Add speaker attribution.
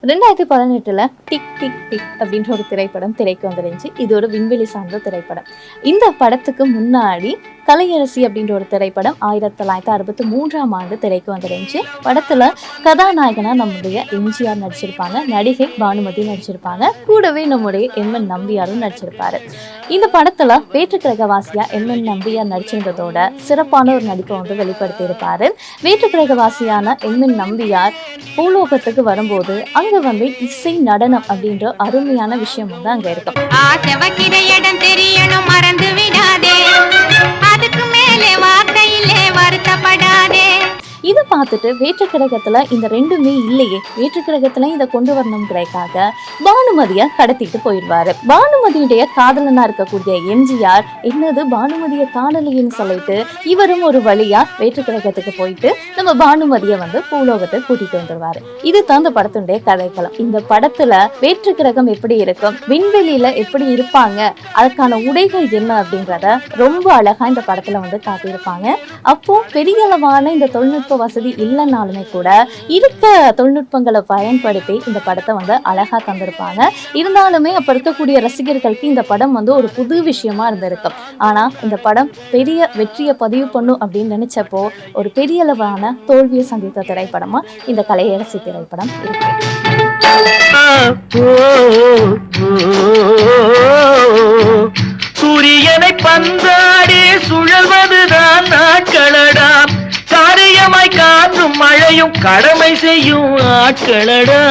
Speaker 1: 2018 tick tick tick அப்படின்ற ஒரு திரைப்படம் திரைக்கு வந்துருந்துச்சு. இது ஒரு விண்வெளி சார்ந்த திரைப்படம். இந்த படத்துக்கு முன்னாடி கலையரசி அப்படின்ற ஒரு திரைப்படம் 1963ஆம் ஆண்டு திரைக்கு வந்துருந்துச்சு. படத்துல கதாநாயகனா நம்முடைய எம்ஜிஆர் நடிச்சிருப்பாங்க, நடிகை பானுமதி நடிச்சிருப்பாங்க, கூடவே நம்முடைய எம்என் நம்பியாரும் நடிச்சிருப்பாரு. இந்த படத்துல வேற்றுக்கிரகவாசியா எம்என் நம்பியார் நடிச்சிருந்ததோட சிறப்பான ஒரு நடிப்பை வந்து வெளிப்படுத்தி இருப்பாரு. வேற்றுக்கிரகவாசியான எம்என் நம்பியார் பூலோகத்துக்கு வரும்போது அங்க வந்து இசை நடனம் அப்படின்ற அருமையான விஷயம் வந்து அங்க இருக்கும்.
Speaker 2: இடம் தெரியணும், மறந்து விடாதே, அதுக்கு மேலே வார்த்தையிலே வருத்தப்படாதே.
Speaker 1: இதை பார்த்துட்டு வேற்றுக்கிரகத்துல இந்த ரெண்டுமே இல்லையே, வேற்றுக்கிரகத்துல இதை கொண்டு வரணுங்கிறதுக்காக பானுமதியை கடத்திட்டு போயிடுவாரு. பானுமதியுடைய காதலனா இருக்கக்கூடிய எம்ஜிஆர் என்னது பானுமதியை காணலைன்னு சொல்லிட்டு இவரும் ஒரு வழியா வேற்றுக்கிரகத்துக்கு போயிட்டு நம்ம பானுமதியை வந்து பூலோகத்தை கூட்டிட்டு வந்துருவாரு. இது தான் இந்த படத்தினுடைய கதைக்களம். இந்த படத்துல வேற்றுக்கிரகம் எப்படி இருக்கும், விண்வெளியில எப்படி இருப்பாங்க, அதுக்கான உடைகள் என்ன அப்படின்றத ரொம்ப அழகா இந்த படத்துல வந்து காட்டியிருப்பாங்க. அப்போ பெரிய அளவான இந்த தொழில்நுட்ப வசதி இல்லைனாலுமே கூட இருக்க தொழில்நுட்பங்களை பயன்படுத்தி இந்த படத்தை வந்து அழகா தந்திருப்பாங்க. இருந்தாலுமே அப்ப இருக்கக்கூடிய ரசிகர்களுக்கு இந்த படம் வந்து ஒரு புது விஷயமா இருந்திருக்கும். ஆனா இந்த படம் பெரிய வெற்றியை பதிவு பண்ணும் அப்படின்னு நினைச்சப்போ ஒரு பெரிய அளவான தோல்வியை சந்தித்த திரைப்படமா இந்த கலையரசி திரைப்படம் இருக்கு.
Speaker 3: சூரியனை பந்தாடி சுழல்வதுதான் நாட்களடா, காரியமாய் காற்றும் மழையும் கடமை செய்யும் ஆட்களடா.